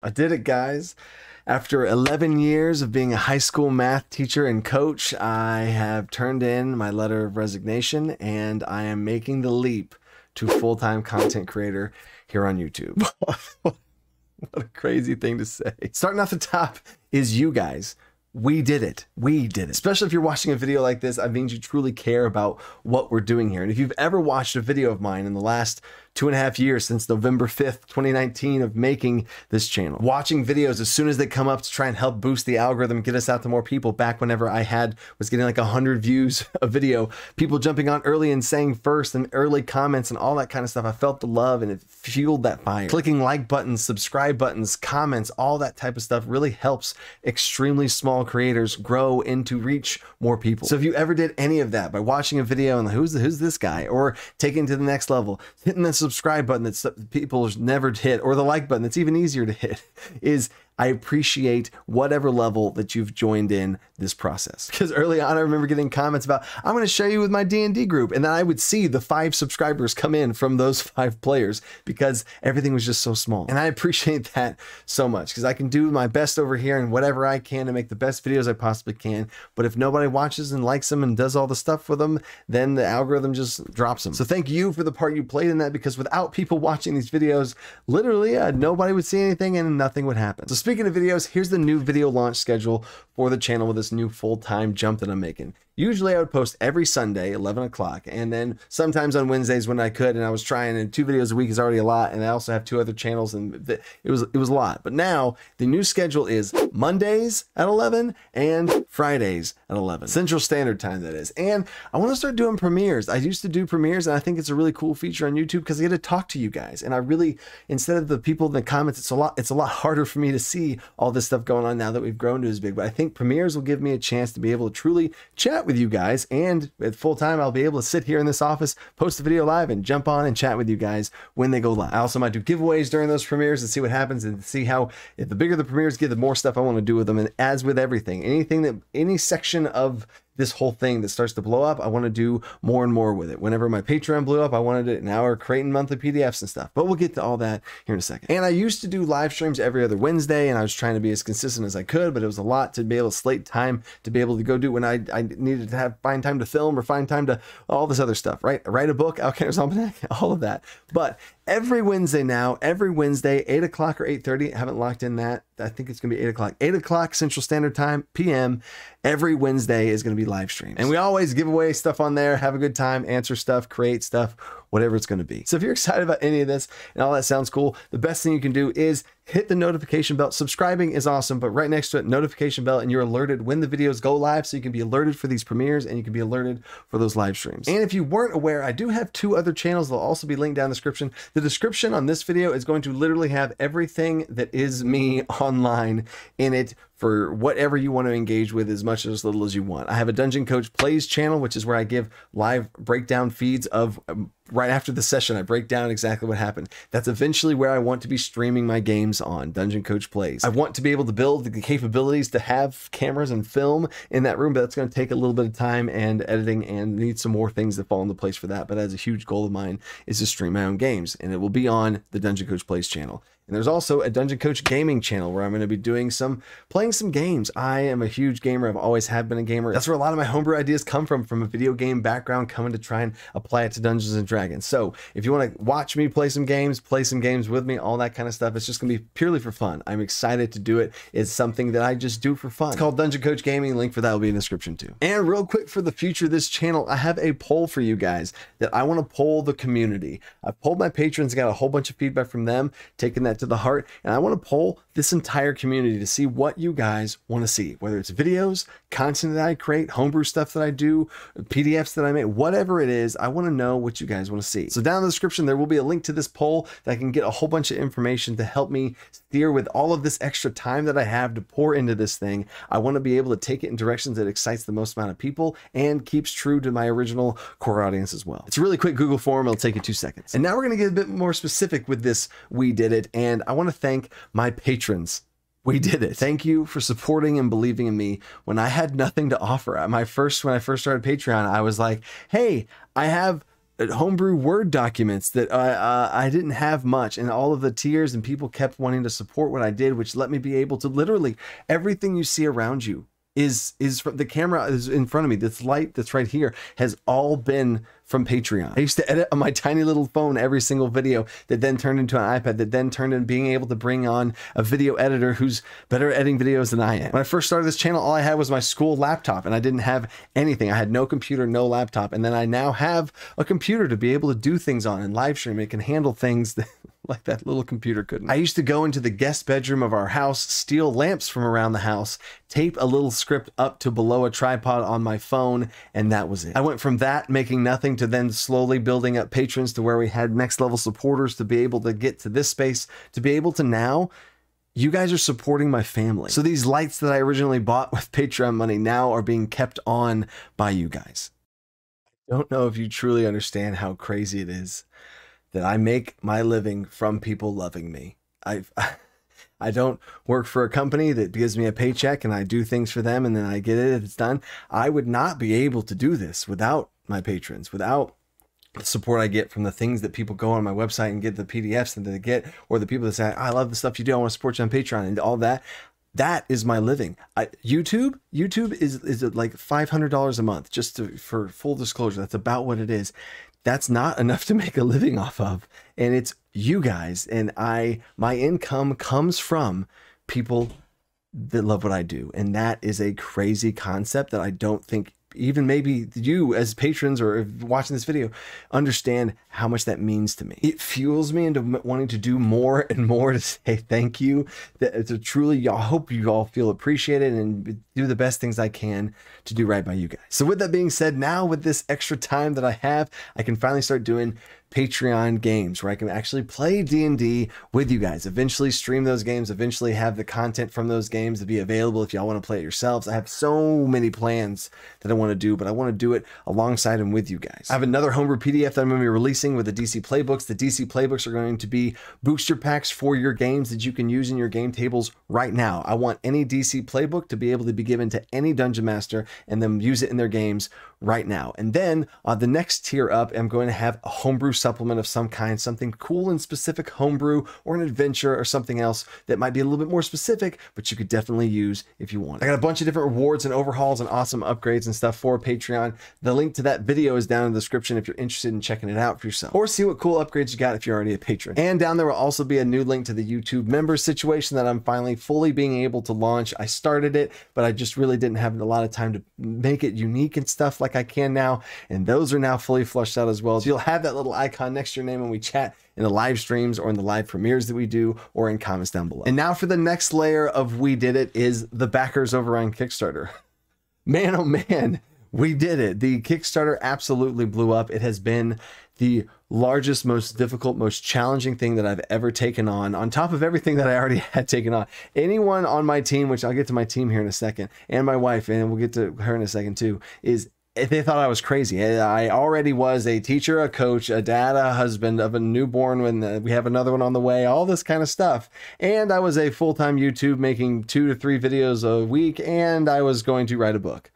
I did it, guys. After 11 years of being a high school math teacher and coach, I have turned in my letter of resignation and I am making the leap to full-time content creator here on YouTube. What a crazy thing to say. Starting off the top is you guys. We did it. We did it. Especially if you're watching a video like this, that means you truly care about what we're doing here. And if you've ever watched a video of mine in the last 2.5 years, since November 5th, 2019 of making this channel, watching videos as soon as they come up to try and help boost the algorithm, get us out to more people, back whenever I was getting like 100 views a video, people jumping on early and saying first and early comments and all that kind of stuff. I felt the love and it fueled that fire. Clicking like buttons, subscribe buttons, comments, all that type of stuff really helps extremely small creators grow into reach more people. So if you ever did any of that by watching a video and like, who's this guy, or taking it to the next level, hitting the subscribe button that people never hit, or the like button that's even easier to hit, is I appreciate whatever level that you've joined in this process. Because early on, I remember getting comments about, I'm going to show you with my D&D group. And then I would see the 5 subscribers come in from those 5 players because everything was just so small. And I appreciate that so much because I can do my best over here and whatever I can to make the best videos I possibly can. But if nobody watches and likes them and does all the stuff with them, then the algorithm just drops them. So thank you for the part you played in that, because without people watching these videos, literally nobody would see anything and nothing would happen. So speaking of videos, here's the new video launch schedule for the channel with this new full-time jump that I'm making. Usually I would post every Sunday, 11 o'clock, and then sometimes on Wednesdays when I could, and I was trying, and 2 videos a week is already a lot, and I also have 2 other channels, and it was a lot. But now the new schedule is Mondays at 11 and Fridays at 11, Central Standard Time, that is. And I want to start doing premieres. I used to do premieres, and I think it's a really cool feature on YouTube because I get to talk to you guys, and I really, instead of the people in the comments, it's a lot harder for me to see all this stuff going on now that we've grown to as big. But I think premieres will give me a chance to be able to truly chat with you guys, and at full time I'll be able to sit here in this office, post a video live, and jump on and chat with you guys when they go live. I also might do giveaways during those premieres and see what happens, and see how, if the bigger the premieres get, the more stuff I want to do with them. And as with everything, any section of this whole thing that starts to blow up, I want to do more and more with it. Whenever my Patreon blew up, I wanted it. Now we're creating monthly PDFs and stuff, but we'll get to all that here in a second. And I used to do live streams every other Wednesday, and I was trying to be as consistent as I could, but it was a lot to be able to slate time to be able to go do when I needed to find time to film or find time to all this other stuff, right? Write a book, Alchemist's Almanac, all of that. But every Wednesday now, every Wednesday, 8 o'clock or 8:30, I haven't locked in that. I think it's going to be 8 o'clock. 8 o'clock Central Standard Time, PM, every Wednesday is going to be live streams. And we always give away stuff on there, have a good time, answer stuff, create stuff, whatever it's going to be. So if you're excited about any of this and all that sounds cool, the best thing you can do is hit the notification bell. Subscribing is awesome, but right next to it, notification bell, and you're alerted when the videos go live, so you can be alerted for these premieres and you can be alerted for those live streams. And if you weren't aware, I do have 2 other channels. They'll also be linked down in the description. The description on this video is going to literally have everything that is me online in it, for whatever you want to engage with, as much or as little as you want. I have a Dungeon Coach Plays channel, which is where I give live breakdown feeds of right after the session. I break down exactly what happened. That's eventually where I want to be streaming my games on, Dungeon Coach Plays. I want to be able to build the capabilities to have cameras and film in that room, but that's going to take a little bit of time and editing, and need some more things that fall into place for that. But as a huge goal of mine is to stream my own games, and it will be on the Dungeon Coach Plays channel. And there's also a Dungeon Coach Gaming channel where I'm going to be doing playing some games. I am a huge gamer. I've always have been a gamer. That's where a lot of my homebrew ideas come from a video game background, coming to try and apply it to Dungeons and Dragons. So if you want to watch me play some games with me, all that kind of stuff, it's just going to be purely for fun. I'm excited to do it. It's something that I just do for fun. It's called Dungeon Coach Gaming. Link for that will be in the description too. And real quick, for the future of this channel, I have a poll for you guys that I want to poll the community. I've polled my patrons, got a whole bunch of feedback from them, taking that to the heart. And I want to poll this entire community to see what you guys want to see, whether it's videos, content that I create, homebrew stuff that I do, PDFs that I make, whatever it is. I want to know what you guys want to see. So down in the description, there will be a link to this poll that I can get a whole bunch of information to help me steer with all of this extra time that I have to pour into this thing. I want to be able to take it in directions that excites the most amount of people and keeps true to my original core audience as well. It's a really quick Google form. It'll take you 2 seconds. And now we're going to get a bit more specific with this. We did it. And I want to thank my patrons. We did it. Thank you for supporting and believing in me when I had nothing to offer. When I first started Patreon, I was like, hey, I have homebrew Word documents that I didn't have much, and all of the tiers and people kept wanting to support what I did, which let me be able to literally everything you see around you is from the camera is in front of me. This light that's right here has all been from Patreon. I used to edit on my tiny little phone every single video that then turned into an iPad, that then turned into being able to bring on a video editor who's better at editing videos than I am. When I first started this channel, all I had was my school laptop and I didn't have anything. I had no computer, no laptop. And then I now have a computer to be able to do things on and live stream. It can handle things that like that little computer couldn't. I used to go into the guest bedroom of our house, steal lamps from around the house, tape a little script up to below a tripod on my phone, and that was it. I went from that making nothing to then slowly building up patrons to where we had next level supporters to be able to get to this space, to be able to now, you guys are supporting my family. So these lights that I originally bought with Patreon money now are being kept on by you guys. I don't know if you truly understand how crazy it is that I make my living from people loving me. I don't work for a company that gives me a paycheck and I do things for them and then I get it if it's done. I would not be able to do this without my patrons, without the support I get from the things that people go on my website and get the PDFs that they get, or the people that say, I love the stuff you do, I want to support you on Patreon, and all that. That is my living. YouTube is like $500 a month, just for full disclosure. That's about what it is. That's not enough to make a living off of. And it's you guys. And my income comes from people that love what I do. And that is a crazy concept that I don't think even maybe you as patrons or watching this video understand how much that means to me. It fuels me into wanting to do more and more to say thank you. To truly, I hope you all feel appreciated and do the best things I can to do right by you guys. So with that being said, now with this extra time that I have, I can finally start doing Patreon games where I can actually play D&D with you guys, eventually stream those games, eventually have the content from those games to be available if y'all want to play it yourselves. I have so many plans that I want to do, but I want to do it alongside and with you guys. I have another homebrew PDF that I'm going to be releasing with the DC playbooks. The DC playbooks are going to be booster packs for your games that you can use in your game tables right now. I want any DC playbook to be able to be given to any dungeon master and then use it in their games right now. And then the next tier up, I'm going to have a homebrew supplement of some kind, something cool and specific homebrew or an adventure or something else that might be a little bit more specific, but you could definitely use if you want. I got a bunch of different rewards and overhauls and awesome upgrades and stuff for Patreon. The link to that video is down in the description if you're interested in checking it out for yourself, or see what cool upgrades you got if you're already a patron. And down there will also be a new link to the YouTube members situation that I'm finally fully being able to launch. I started it, but I just really didn't have a lot of time to make it unique and stuff like I can now, and those are now fully flushed out as well. So you'll have that little icon next to your name when we chat in the live streams or in the live premieres that we do, or in comments down below. And now for the next layer of We Did It is the backers over on Kickstarter. Man, oh man, we did it. The Kickstarter absolutely blew up. It has been the largest, most difficult, most challenging thing that I've ever taken on top of everything that I already had taken on. Anyone on my team, which I'll get to my team here in a second, and my wife, and we'll get to her in a second too, is they thought I was crazy. I already was a teacher, a coach, a dad, a husband of a newborn when we have another one on the way, all this kind of stuff. And I was a full-time YouTube making 2 to 3 videos a week, and I was going to write a book.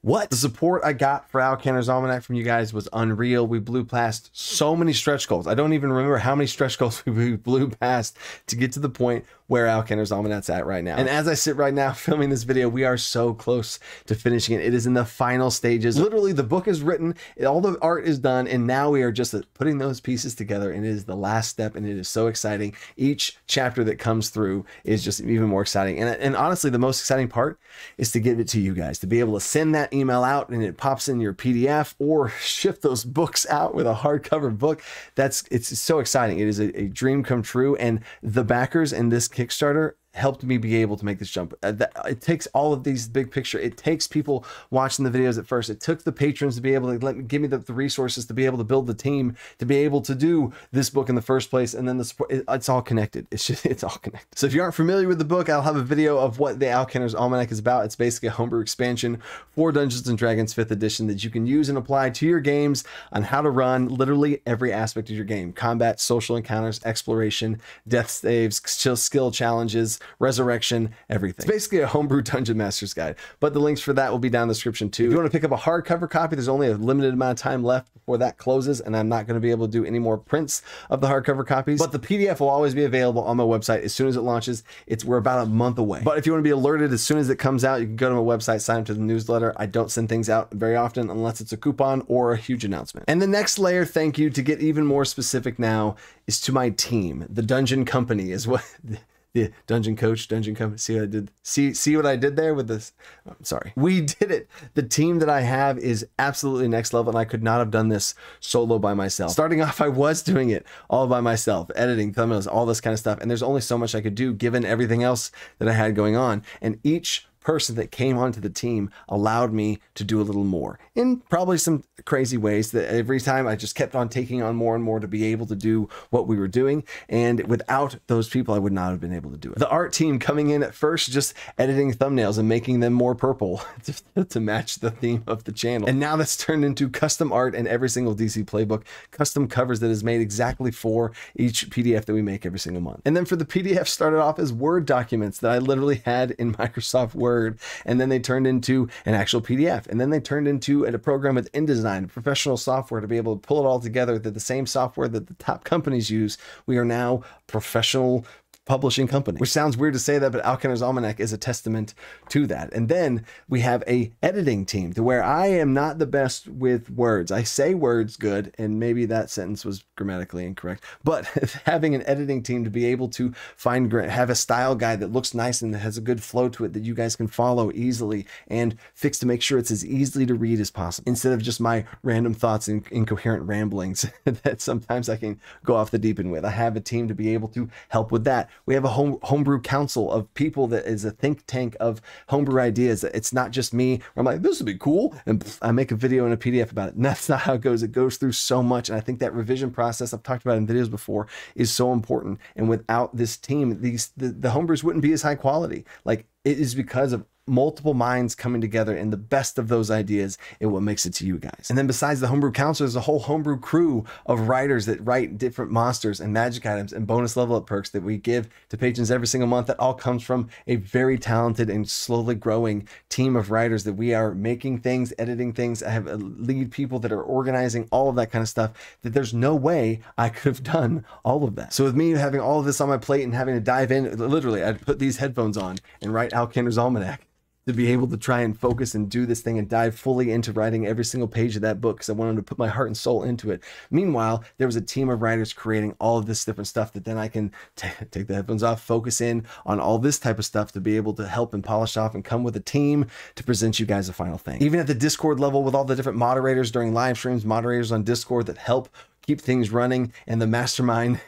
What? The support I got for Al Cantor's Almanac from you guys was unreal. We blew past so many stretch goals. I don't even remember how many stretch goals we blew past to get to the point where Al Cantor's Almanac's at right now. And as I sit right now filming this video, we are so close to finishing it. It is in the final stages. Literally, the book is written, all the art is done, and now we are just putting those pieces together, and it is the last step, and it is so exciting. Each chapter that comes through is just even more exciting. And honestly, the most exciting part is to give it to you guys, to be able to send that email out and it pops in your PDF, or ship those books out with a hardcover book. It's so exciting. It is a dream come true, and the backers in this Kickstarter helped me be able to make this jump. It takes all of these big picture. It takes people watching the videos at first. It took the patrons to be able to give me the resources to be able to build the team, to be able to do this book in the first place. And then the support, it's all connected. It's all connected. So if you aren't familiar with the book, I'll have a video of what the Al Cantor's Almanac is about. It's basically a homebrew expansion for Dungeons and Dragons 5th edition that you can use and apply to your games on how to run literally every aspect of your game: combat, social encounters, exploration, death saves, skill challenges, resurrection, everything. It's basically a homebrew Dungeon Master's Guide, but the links for that will be down in the description too. If you want to pick up a hardcover copy, there's only a limited amount of time left before that closes, and I'm not going to be able to do any more prints of the hardcover copies, but the PDF will always be available on my website as soon as it launches. We're about a month away, but if you want to be alerted as soon as it comes out, you can go to my website, sign up to the newsletter. I don't send things out very often unless it's a coupon or a huge announcement. And the next layer, thank you, to get even more specific now, is to my team. The Dungeon Company is what the Dungeon Coach, Dungeon Company. See what I did? See what I did there with this? Oh, sorry. We did it. The team that I have is absolutely next level, and I could not have done this solo by myself. Starting off, I was doing it all by myself, editing, thumbnails, all this kind of stuff. And there's only so much I could do given everything else that I had going on. And each person that came onto the team allowed me to do a little more in probably some crazy ways that every time I just kept on taking on more and more to be able to do what we were doing. And without those people, I would not have been able to do it. The art team coming in at first, just editing thumbnails and making them more purple to match the theme of the channel. And now that's turned into custom art in every single DC playbook, custom covers that is made exactly for each PDF that we make every single month. And then for the PDF, started off as Word documents that I literally had in Microsoft Word, and then they turned into an actual PDF, and then they turned into a program with InDesign, professional software to be able to pull it all together. That the same software that the top companies use, we are now professional publishing company, which sounds weird to say that, but Alkenner's Almanac is a testament to that. And then we have a editing team to where I am not the best with words. I say words good, and maybe that sentence was grammatically incorrect, but having an editing team to be able to have a style guide that looks nice and that has a good flow to it that you guys can follow easily and fix to make sure it's as easily to read as possible, instead of just my random thoughts and incoherent ramblings that sometimes I can go off the deep end with. I have a team to be able to help with that. We have a homebrew council of people that is a think tank of homebrew ideas. It's not just me. I'm like, this would be cool, and I make a video and a PDF about it. And that's not how it goes. It goes through so much. And I think that revision process I've talked about in videos before is so important. And without this team, the homebrews wouldn't be as high quality. Like, it is because of multiple minds coming together, and the best of those ideas is what makes it to you guys. And then besides the homebrew council, there's a whole homebrew crew of writers that write different monsters and magic items and bonus level up perks that we give to patrons every single month. That all comes from a very talented and slowly growing team of writers that we are making things, editing things. I have lead people that are organizing all of that kind of stuff, that there's no way I could have done all of that. So with me having all of this on my plate and having to dive in, literally I'd put these headphones on and write Alkenner's Almanac to be able to try and focus and do this thing and dive fully into writing every single page of that book, because I wanted to put my heart and soul into it. Meanwhile, there was a team of writers creating all of this different stuff that then I can take the headphones off, focus in on all this type of stuff to be able to help and polish off and come with a team to present you guys a final thing. Even at the Discord level, with all the different moderators during live streams, moderators on Discord that help keep things running, and the mastermind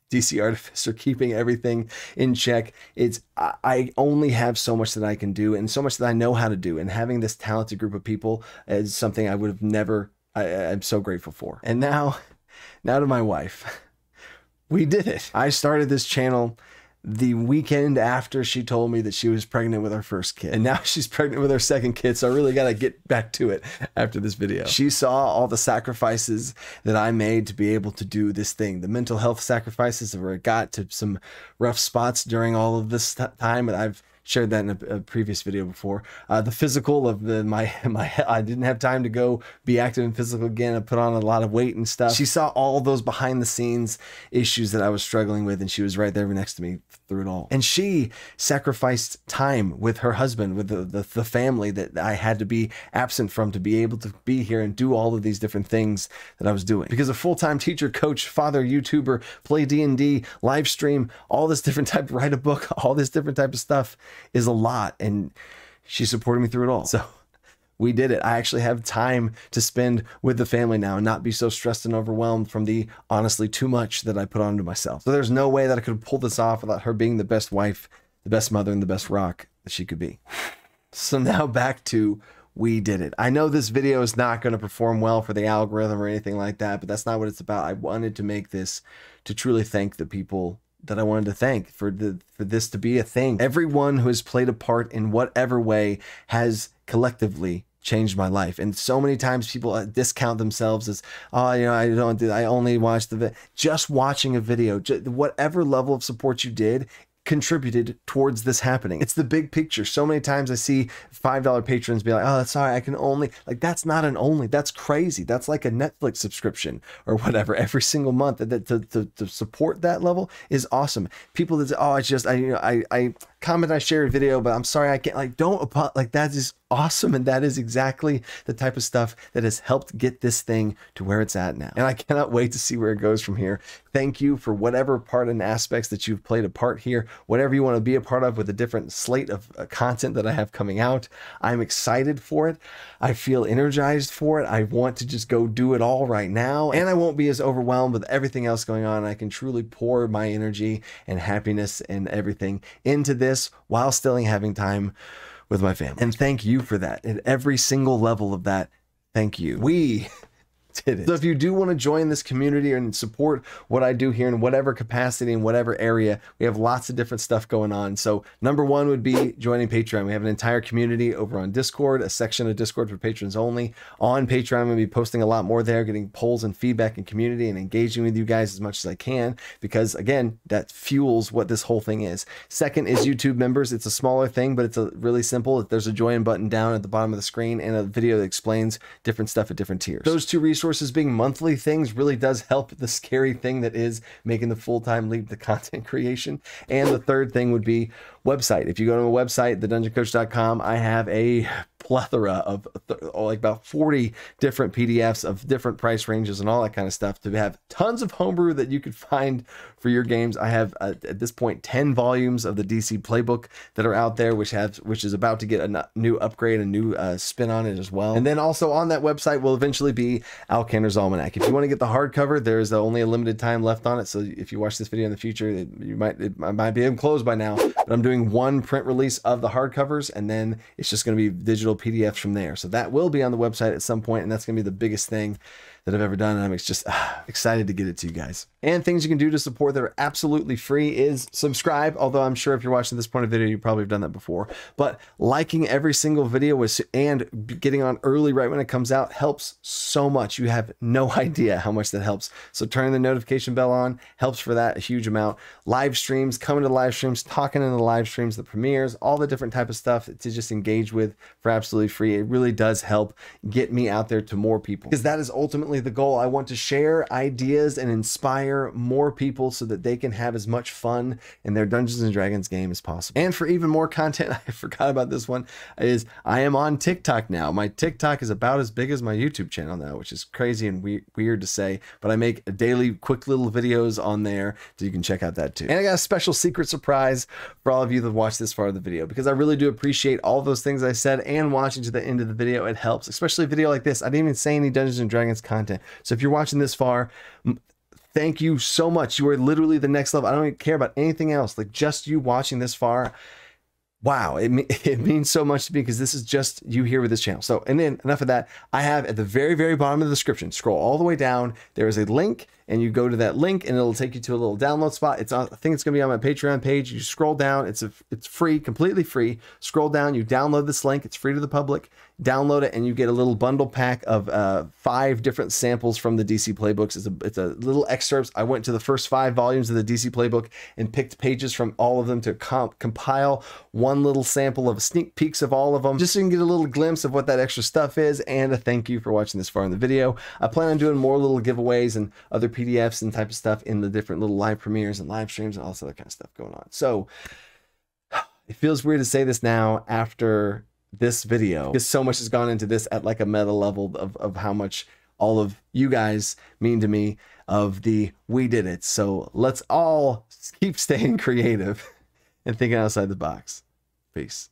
DC Artificer keeping everything in check. I only have so much that I can do and so much that I know how to do, and having this talented group of people is something I would have never, I'm so grateful for. And now to my wife. We did it. I started this channel the weekend after she told me that she was pregnant with our first kid, and now she's pregnant with our second kid. So I really got to get back to it after this video. She saw all the sacrifices that I made to be able to do this thing, the mental health sacrifices where it got to some rough spots during all of this time, and I've shared that in a previous video before. The physical of my I didn't have time to go be active in physical again. I put on a lot of weight and stuff. She saw all those behind the scenes issues that I was struggling with, and she was right there next to me through it all. And she sacrificed time with her husband, with the family that I had to be absent from to be able to be here and do all of these different things that I was doing. Because a full-time teacher, coach, father, YouTuber, play D&D, live stream, all this different type, write a book, all this different type of stuff is a lot, and she supported me through it all. So we did it. I actually have time to spend with the family now and not be so stressed and overwhelmed from the honestly too much that I put onto myself. So there's no way that I could pull this off without her being the best wife, the best mother, and the best rock that she could be. So now back to we did it. I know this video is not going to perform well for the algorithm or anything like that, but that's not what it's about. I wanted to make this to truly thank the people that I wanted to thank for this to be a thing. Everyone who has played a part in whatever way has collectively changed my life. And so many times people discount themselves as, oh, you know, I only watched the video. Just watching a video, whatever level of support you did, contributed towards this happening. It's the big picture. So many times I see $5 patrons be like, oh, sorry, I can only, like, that's not an only, that's crazy. That's like a Netflix subscription or whatever every single month. To support that level is awesome. People that say, oh, I comment, I share a video, but I'm sorry, I can't, like, don't, like, that is awesome. And that is exactly the type of stuff that has helped get this thing to where it's at now. And I cannot wait to see where it goes from here. Thank you for whatever part and aspects that you've played a part here, whatever you want to be a part of with a different slate of content that I have coming out. I'm excited for it. I feel energized for it. I want to just go do it all right now. And I won't be as overwhelmed with everything else going on. I can truly pour my energy and happiness and everything into this while still having time with my family. And thank you for that. At every single level of that, thank you. We did it. So if you do want to join this community and support what I do here in whatever capacity, in whatever area, we have lots of different stuff going on. So number one would be joining Patreon. We have an entire community over on Discord, a section of Discord for patrons only. On Patreon, I'm going to be posting a lot more there, getting polls and feedback and community and engaging with you guys as much as I can, because again, that fuels what this whole thing is. Second is YouTube members. It's a smaller thing, but it's really simple. There's a join button down at the bottom of the screen and a video that explains different stuff at different tiers. Those two resources being monthly things really does help the scary thing that is making the full-time leap to content creation. And the third thing would be website. If you go to my website, thedungeoncoach.com, I have a plethora of like about 40 different PDFs of different price ranges and all that kind of stuff to have tons of homebrew that you could find for your games. I have at this point 10 volumes of the DC playbook that are out there, which is about to get a new upgrade, a new spin on it as well. And then also on that website will eventually be Al Kanter's Almanac. If you want to get the hardcover, there's only a limited time left on it. So if you watch this video in the future, it might be closed by now, but I'm doing one print release of the hardcovers, and then it's just going to be digital PDFs from there. So that will be on the website at some point, and that's going to be the biggest thing that I've ever done, and I'm just excited to get it to you guys. And things you can do to support that are absolutely free is subscribe, although I'm sure if you're watching this point of video, you probably have done that before. But liking every single video and getting on early right when it comes out helps so much. You have no idea how much that helps. So turning the notification bell on helps for that a huge amount. Live streams, coming to live streams, talking in the live streams, the premieres, all the different type of stuff to just engage with for absolutely free. It really does help get me out there to more people, because that is ultimately the goal. I want to share ideas and inspire more people so that they can have as much fun in their Dungeons and Dragons game as possible. And for even more content, I forgot about this one, is I am on TikTok now. My TikTok is about as big as my YouTube channel now, which is crazy and weird to say, but I make daily quick little videos on there, so you can check out that too. And I got a special secret surprise for all of you that watch this far of the video, because I really do appreciate all those things I said and watching to the end of the video. It helps, especially a video like this. I didn't even say any Dungeons and Dragons content. So if you're watching this far, thank you so much. You are literally the next level. I don't even care about anything else. Like, just you watching this far, wow, it means so much to me, because this is just you here with this channel. So, and then enough of that. I have at the very, very bottom of the description, scroll all the way down, there is a link, and you go to that link and it'll take you to a little download spot. I think it's gonna be on my Patreon page. You scroll down, it's free, completely free. Scroll down, you download this link, it's free to the public, download it, and you get a little bundle pack of 5 different samples from the DC playbooks. It's a little excerpts. I went to the first 5 volumes of the DC playbook and picked pages from all of them to compile one little sample of sneak peeks of all of them, just so you can get a little glimpse of what that extra stuff is. And a thank you for watching this far in the video. I plan on doing more little giveaways and other PDFs and type of stuff in the different little live premieres and live streams and all this other kind of stuff going on. So it feels weird to say this now after this video, because so much has gone into this at like a meta level of how much all of you guys mean to me, of we did it. So let's all keep staying creative and thinking outside the box. Peace.